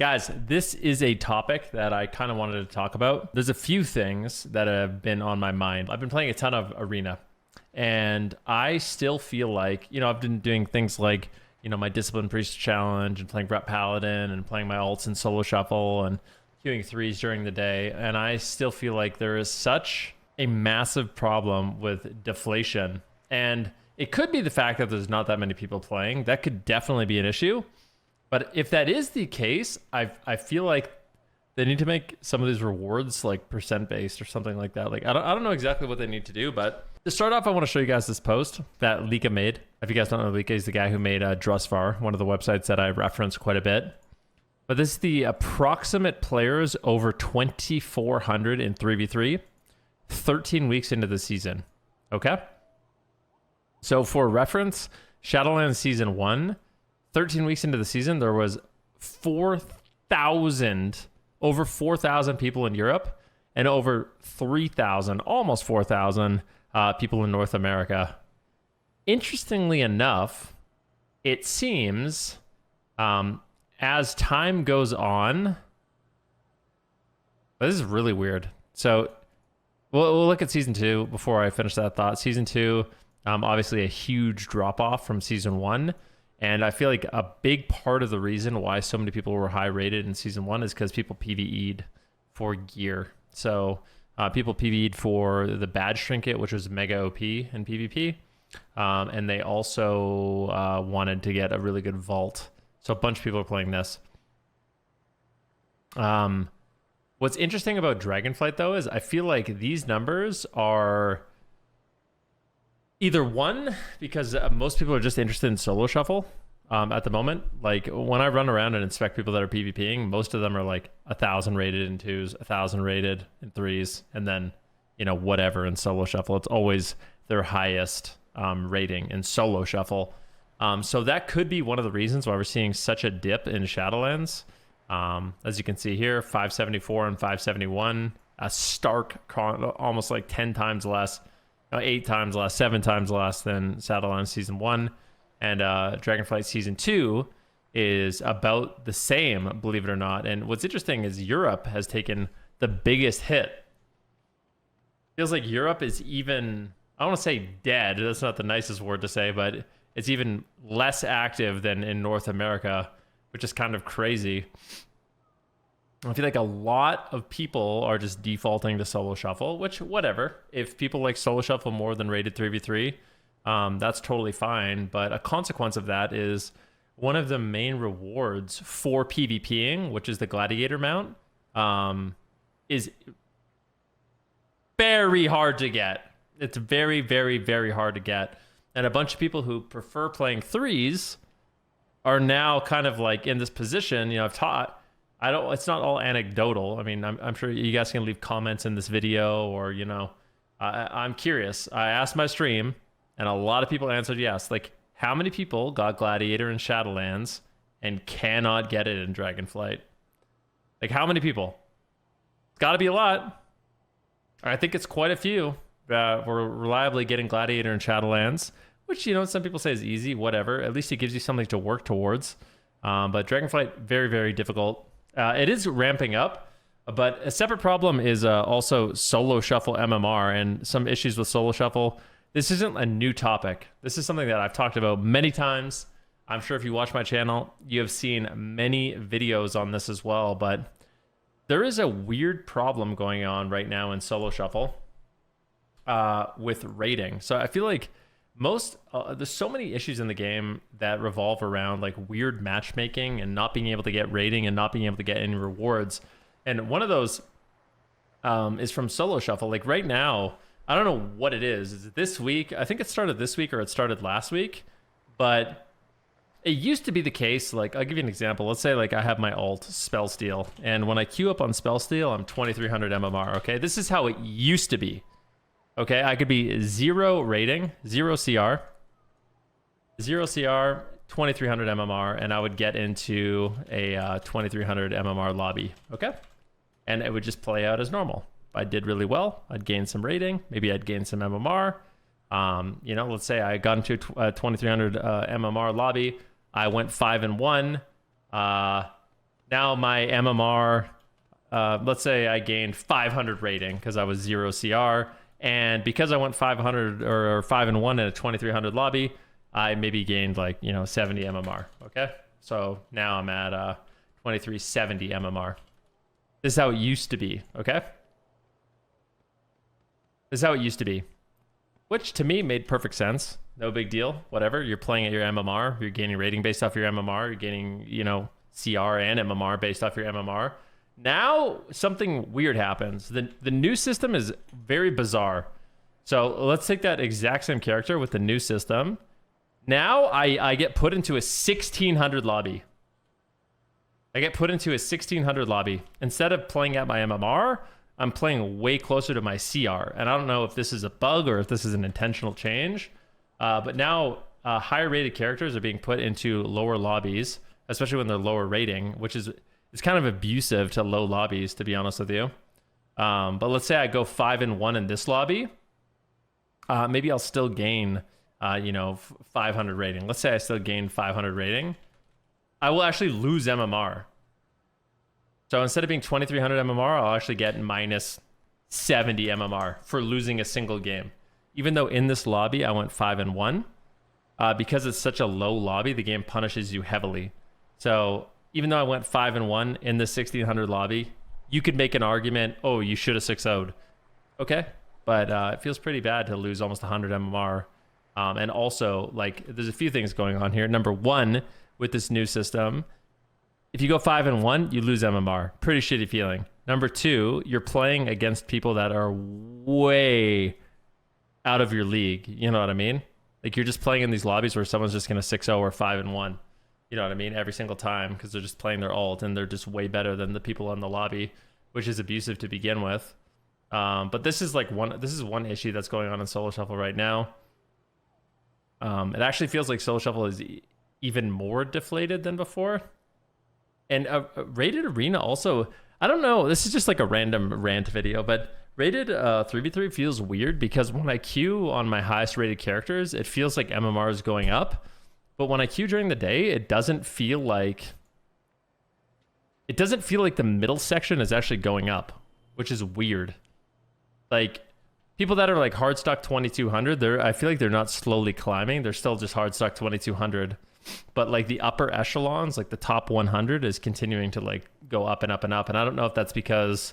Guys, this is a topic that I kind of wanted to talk about. There's a few things that have been on my mind. I've been playing a ton of Arena, and I still feel like, I've been doing things like, my Discipline Priest Challenge and playing Rep Paladin and playing my ults in Solo Shuffle and queuing threes during the day. And I still feel like there is such a massive problem with deflation. And it could be the fact that there's not that many people playing. That could definitely be an issue. But if that is the case, I feel like they need to make some of these rewards like percent based or something like that. Like I don't know exactly what they need to do, but to start off, I want to show you guys this post that Lika made. If you guys don't know, Lika is the guy who made Drusvar, one of the websites that I reference quite a bit. But this is the approximate players over 2,400 in 3v3, 13 weeks into the season. Okay. So for reference, Shadowlands Season 1, 13 weeks into the season, there was over 4,000 people in Europe and over 3,000, almost 4,000 people in North America. Interestingly enough, it seems as time goes on, this is really weird. So we'll look at Season 2 before I finish that thought. Season 2, obviously a huge drop-off from Season 1. And I feel like a big part of the reason why so many people were high rated in Season 1 is because people PvE'd for gear. So people PvE'd for the badge trinket, which was mega OP in PvP. And they also wanted to get a really good vault. So a bunch of people are playing this. What's interesting about Dragonflight, though, is I feel like these numbers are either one, because most people are just interested in Solo Shuffle at the moment. Like when I run around and inspect people that are PvPing, most of them are like 1,000 rated in twos, 1,000 rated in threes, and then, whatever in Solo Shuffle. It's always their highest rating in Solo Shuffle. So that could be one of the reasons why we're seeing such a dip in Shadowlands. As you can see here, 574 and 571, a stark, almost like 10 times less. 8 times less, 7 times less than Shadowlands Season 1. And Dragonflight Season 2 is about the same, believe it or not. And what's interesting is Europe has taken the biggest hit. Feels like Europe is even, I don't want to say dead, that's not the nicest word to say, but it's even less active than in North America, which is kind of crazy. I feel like a lot of people are just defaulting to Solo Shuffle, which, whatever. If people like Solo Shuffle more than rated 3v3, that's totally fine. But a consequence of that is one of the main rewards for PvPing, which is the Gladiator mount, is very hard to get. It's very, very, very hard to get. And a bunch of people who prefer playing threes are now kind of like in this position. I've taught... it's not all anecdotal. I mean, I'm sure you guys can leave comments in this video or, I'm curious. I asked my stream and a lot of people answered yes. Like, how many people got Gladiator in Shadowlands and cannot get it in Dragonflight? Like, how many people? It's got to be a lot. I think it's quite a few that were reliably getting Gladiator in Shadowlands, which, some people say is easy, whatever. At least it gives you something to work towards. But Dragonflight, very, very difficult. It is ramping up, but a separate problem is also Solo Shuffle MMR and some issues with Solo Shuffle. This isn't a new topic. This is something that I've talked about many times. I'm sure if you watch my channel, you have seen many videos on this as well, but there is a weird problem going on right now in Solo Shuffle with rating. So I feel like there's so many issues in the game that revolve around like weird matchmaking and not being able to get rating and not being able to get any rewards. And one of those is from Solo Shuffle. Like right now, I don't know what it is. Is it this week? I think it started this week or it started last week. But it used to be the case, like I'll give you an example. Let's say like I have my alt Spell Steal. And when I queue up on Spell Steal, I'm 2,300 MMR. Okay, this is how it used to be. Okay, I could be 0 rating, 0 CR, 0 CR, 2,300 MMR, and I would get into a 2,300 MMR lobby, okay? And it would just play out as normal. If I did really well, I'd gain some rating, maybe I'd gain some MMR. Let's say I got into a 2,300 MMR lobby, I went 5-1, Now my MMR, let's say I gained 500 rating because I was 0 CR, and because I went 500 or 5-1 in a 2300 lobby, I maybe gained like, you know, 70 MMR. Okay, so now I'm at 2370 MMR. This is how it used to be. Okay, this is how it used to be, which to me made perfect sense. No big deal. Whatever, you're playing at your MMR, you're gaining rating based off your MMR, you're gaining, you know, CR and MMR based off your MMR. Now something weird happens. The new system is very bizarre. So let's take that exact same character with the new system. Now I get put into a 1600 lobby. I get put into a 1600 lobby. Instead of playing at my MMR, I'm playing way closer to my CR. And I don't know if this is a bug or if this is an intentional change. But now higher rated characters are being put into lower lobbies, especially when they're lower rating, which is it's kind of abusive to low lobbies, to be honest with you. But let's say I go 5-1 in this lobby. Maybe I'll still gain, 500 rating. Let's say I still gain 500 rating. I will actually lose MMR. So instead of being 2300 MMR, I'll actually get minus 70 MMR for losing a single game. Even though in this lobby I went 5-1, because it's such a low lobby, the game punishes you heavily. So even though I went 5-1 in the 1600 lobby, you could make an argument, oh, you should have 6-0'd. Okay, but it feels pretty bad to lose almost 100 MMR. And also, like, there's a few things going on here. Number one, with this new system, if you go 5-1, you lose MMR. Pretty shitty feeling. Number two, you're playing against people that are way out of your league. You know what I mean? Like, you're just playing in these lobbies where someone's just going to 6-0 or 5-1. You know what I mean? Every single time, because they're just playing their ult and they're just way better than the people in the lobby, which is abusive to begin with. But this is like one issue that's going on in Solo Shuffle right now. It actually feels like Solo Shuffle is even more deflated than before. And Rated Arena also, I don't know, this is just like a random rant video, but Rated 3v3 feels weird because when I queue on my highest rated characters, it feels like MMR is going up. But when I queue during the day, it doesn't feel like the middle section is actually going up, which is weird. Like, people that are like hard stock 2200, I feel like they're not slowly climbing. They're still just hard stock 2200. But like the upper echelons, like the top 100 is continuing to like go up and up and up. And I don't know if that's because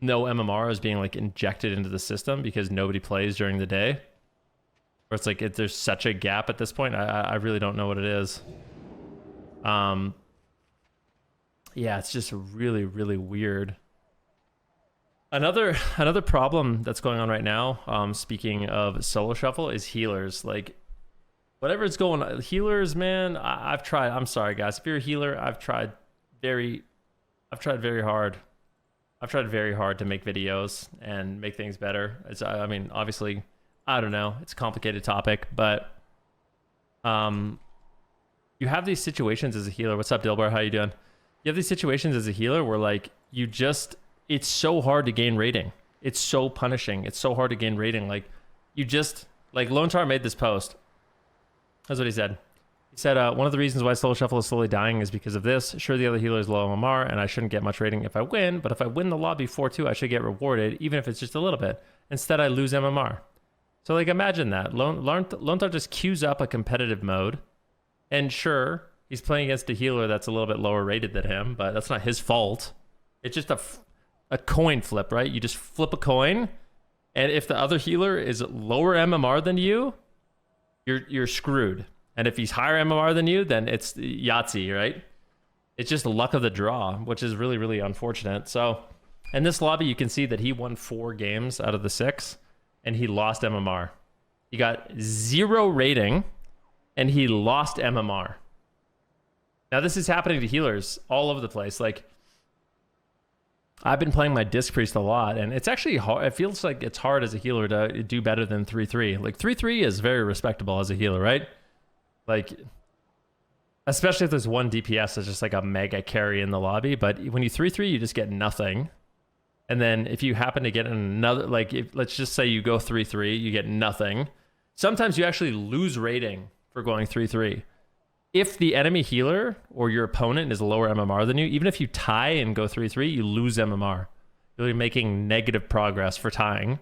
no MMR is being like injected into the system because nobody plays during the day. Or it's like there's such a gap at this point. I really don't know what it is. Yeah, it's just really, really weird. Another problem that's going on right now, speaking of Solo Shuffle, is healers. Like, whatever is going on, healers, man, I've tried. I'm sorry, guys. If you're a healer, I've tried very hard. I've tried very hard to make videos and make things better. I mean, obviously, I don't know. It's a complicated topic, but you have these situations as a healer. What's up, Dilbar? How you doing? You have these situations as a healer where like it's so hard to gain rating. It's so punishing. It's so hard to gain rating. Like Lone Tar made this post. That's what he said. He said, one of the reasons why Solo Shuffle is slowly dying is because of this. Sure, the other healer is low MMR, and I shouldn't get much rating if I win, but if I win the lobby 4-2, I should get rewarded, even if it's just a little bit. Instead, I lose MMR. So, like, imagine that. Lone Tar just queues up a competitive mode, and sure, he's playing against a healer that's a little bit lower rated than him, but that's not his fault. It's just a coin flip, right? You just flip a coin, and if the other healer is lower MMR than you, you're screwed. And if he's higher MMR than you, then it's Yahtzee, right? It's just the luck of the draw, which is really, really unfortunate. So in this lobby, you can see that he won 4 games out of the 6, and he lost MMR. He got 0 rating, and he lost MMR. Now, this is happening to healers all over the place. Like, I've been playing my Disc Priest a lot, and it's actually hard. It feels like it's hard as a healer to do better than 3-3. Like, 3-3 is very respectable as a healer, right? Like, especially if there's one DPS that's just like a mega carry in the lobby. But when you 3-3, you just get nothing. And then if you happen to get another, like, let's just say you go 3-3, you get nothing. Sometimes you actually lose rating for going 3-3. if the enemy healer or your opponent is lower MMR than you, even if you tie and go 3-3, you lose MMR. You're making negative progress for tying,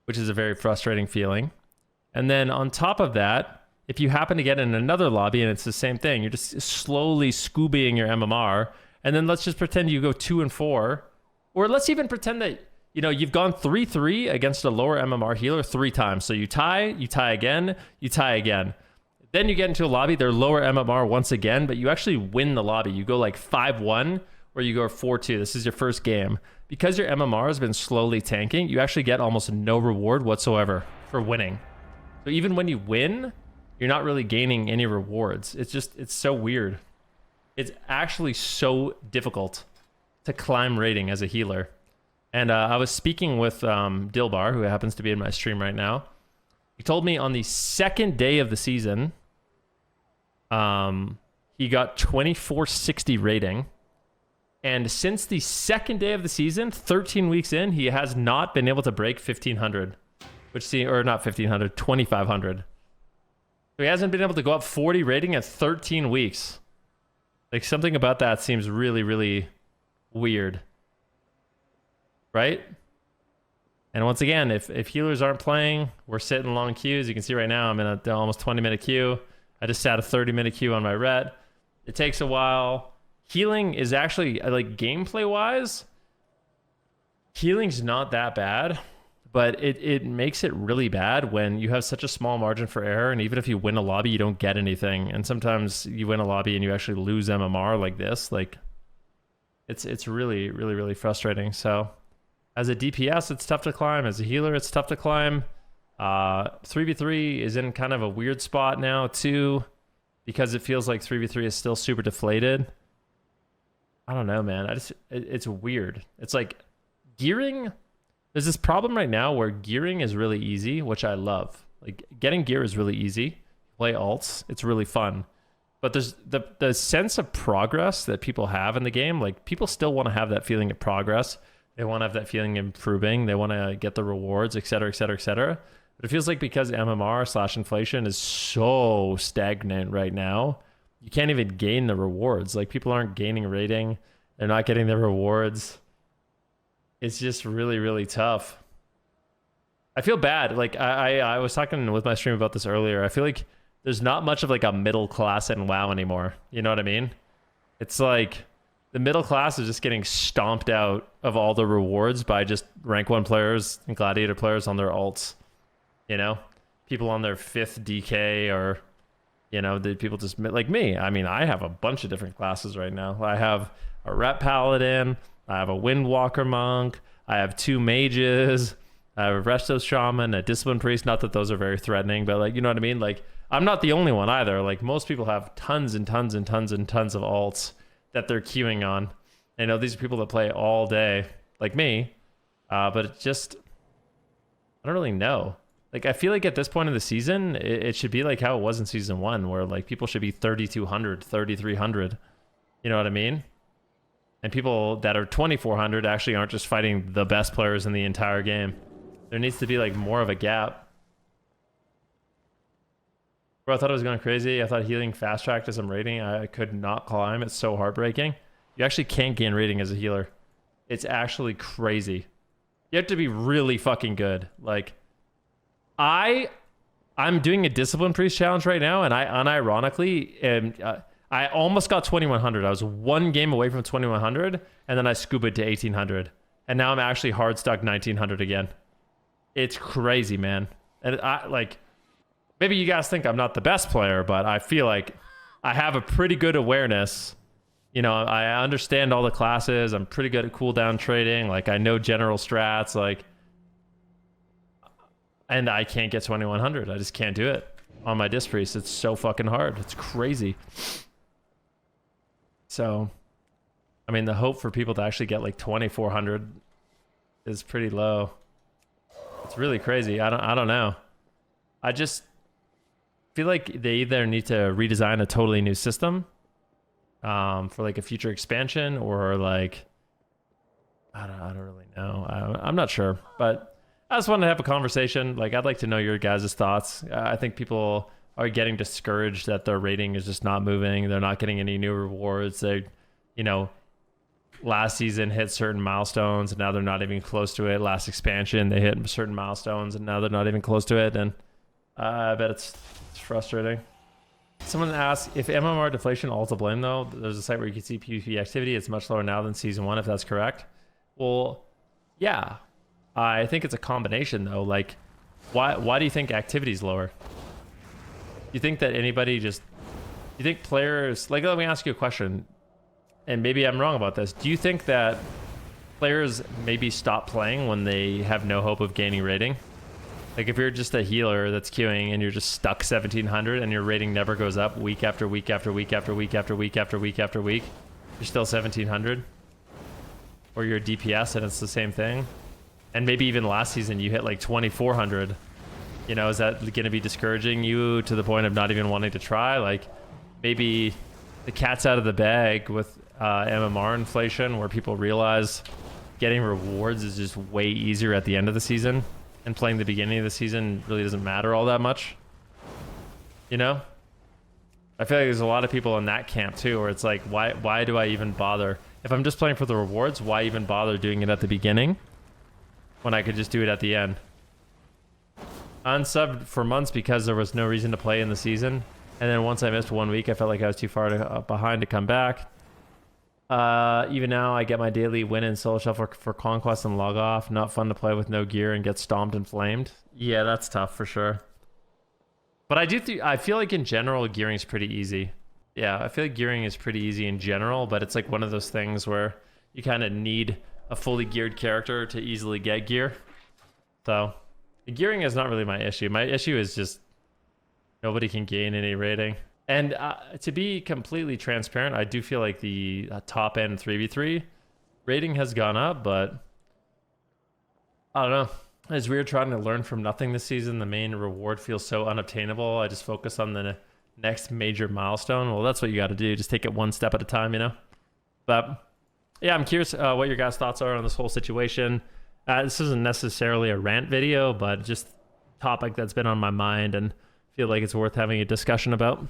which is a very frustrating feeling. And then on top of that, if you happen to get in another lobby and it's the same thing, you're just slowly scoobying your MMR. And then let's just pretend you go 2-4, or let's even pretend that, you know, you've gone 3-3 against a lower MMR healer 3 times. So you tie again, you tie again. Then you get into a lobby, they're lower MMR once again, but you actually win the lobby. You go like 5-1 or you go 4-2. This is your first game. Because your MMR has been slowly tanking, you actually get almost no reward whatsoever for winning. So even when you win, you're not really gaining any rewards. It's so weird. It's actually so difficult to climb rating as a healer. And I was speaking with Dilbar, who happens to be in my stream right now. He told me on the second day of the season, he got 2460 rating. And since the second day of the season, 13 weeks in, he has not been able to break 1500. Or not 1500, 2500. So he hasn't been able to go up 40 rating at 13 weeks. Like, something about that seems really, really weird. Right? And once again, if healers aren't playing, we're sitting in long queues. You can see right now I'm in an almost 20-minute queue. I just sat a 30-minute queue on my ret. It takes a while. Healing is actually, like, gameplay-wise, healing's not that bad, but it makes it really bad when you have such a small margin for error, and even if you win a lobby, you don't get anything. And sometimes you win a lobby and you actually lose MMR like this. Like, it's really, really, really frustrating. So as a DPS, it's tough to climb. As a healer, it's tough to climb. 3v3 is in kind of a weird spot now too, because it feels like 3v3 is still super deflated. I don't know, man. It's weird. It's like gearing. There's this problem right now where gearing is really easy, which I love. Like, getting gear is really easy. Play alts, it's really fun. But there's the sense of progress that people have in the game. Like, people still want to have that feeling of progress. They want to have that feeling of improving. They want to get the rewards, et cetera, et cetera, et cetera. But it feels like because MMR/inflation is so stagnant right now, you can't even gain the rewards. Like, people aren't gaining rating. They're not getting the rewards. It's just really, really tough. I feel bad. Like, I was talking with my stream about this earlier. I feel like there's not much of like a middle class in WoW anymore. You know what I mean? It's like the middle class is just getting stomped out of all the rewards by just rank 1 players and gladiator players on their alts. You know? People on their 5th DK, or, you know, the people just like me. I mean, I have a bunch of different classes right now. I have a Rep Paladin. I have a Windwalker Monk. I have 2 mages. I have a Restos Shaman, a Discipline Priest. Not that those are very threatening, but, like, you know what I mean? Like, I'm not the only one either. Like, most people have tons and tons and tons and tons of alts that they're queuing on. I know these are people that play all day, like me. But it just, I don't really know. Like, I feel like at this point in the season, it should be like how it was in season 1, where, like, people should be 3,200, 3,300. You know what I mean? And people that are 2,400 actually aren't just fighting the best players in the entire game. There needs to be, like, more of a gap. Bro, I thought I was going crazy. I thought healing fast-tracked as I'm rating. I could not climb. It's so heartbreaking. You actually can't gain rating as a healer. It's actually crazy. You have to be really fucking good. Like, I'm doing a Discipline Priest challenge right now, and I unironically am... I almost got 2,100. I was 1 game away from 2,100, and then I scubaed to 1,800. And now I'm actually hard stuck 1,900 again. It's crazy, man. And I, like, maybe you guys think I'm not the best player, but I feel like I have a pretty good awareness. You know, I understand all the classes. I'm pretty good at cooldown trading. Like, I know general strats, like, and I can't get 2,100. I just can't do it on my Disc Priest. It's so fucking hard. It's crazy. So, I mean, the hope for people to actually get like 2,400 is pretty low. It's really crazy. I don't know. I just feel like they either need to redesign a totally new system for like a future expansion, or like, I don't really know. I'm not sure, but I just wanted to have a conversation. Like, I'd like to know your guys' thoughts. I think people are getting discouraged that their rating is just not moving. They're not getting any new rewards. They, you know, last season hit certain milestones and now they're not even close to it. Last expansion, they hit certain milestones and now they're not even close to it. And I bet it's frustrating. Someone asked if MMR deflation all to blame though. There's a site where you can see PvP activity. It's much lower now than season 1, if that's correct. Well, yeah, I think it's a combination though. Like, why do you think activity is lower? You think that anybody just, you think players, like, let me ask you a question, and maybe I'm wrong about this. Do you think that players maybe stop playing when they have no hope of gaining rating? Like if you're just a healer that's queuing and you're just stuck 1700 and your rating never goes up week after week after week after week after week after week after week, you're still 1700? Or you're a DPS and it's the same thing? And maybe even last season you hit like 2400. You know, is that going to be discouraging you to the point of not even wanting to try? Like maybe the cat's out of the bag with MMR inflation, where people realize getting rewards is just way easier at the end of the season, and playing the beginning of the season really doesn't matter all that much. You know? I feel like there's a lot of people in that camp too, where it's like, why do I even bother? If I'm just playing for the rewards, why even bother doing it at the beginning when I could just do it at the end? Unsubbed for months because there was no reason to play in the season. And then once I missed 1 week, I felt like I was too far behind to come back. Even now, I get my daily win in solo shuffle for conquest and log off. Not fun to play with no gear and get stomped and flamed. Yeah, that's tough for sure. But I feel like in general, gearing is pretty easy. Yeah, I feel like gearing is pretty easy in general, but it's like one of those things where you kind of need a fully geared character to easily get gear. So the gearing is not really my issue. My issue is just nobody can gain any rating. And to be completely transparent, I do feel like the top end 3v3 rating has gone up, but I don't know. It's weird trying to learn from nothing this season. The main reward feels so unobtainable. I just focus on the next major milestone. Well, that's what you got to do. Just take it one step at a time, you know? But yeah, I'm curious what your guys' thoughts are on this whole situation. This isn't necessarily a rant video, but just a topic that's been on my mind and feel like it's worth having a discussion about.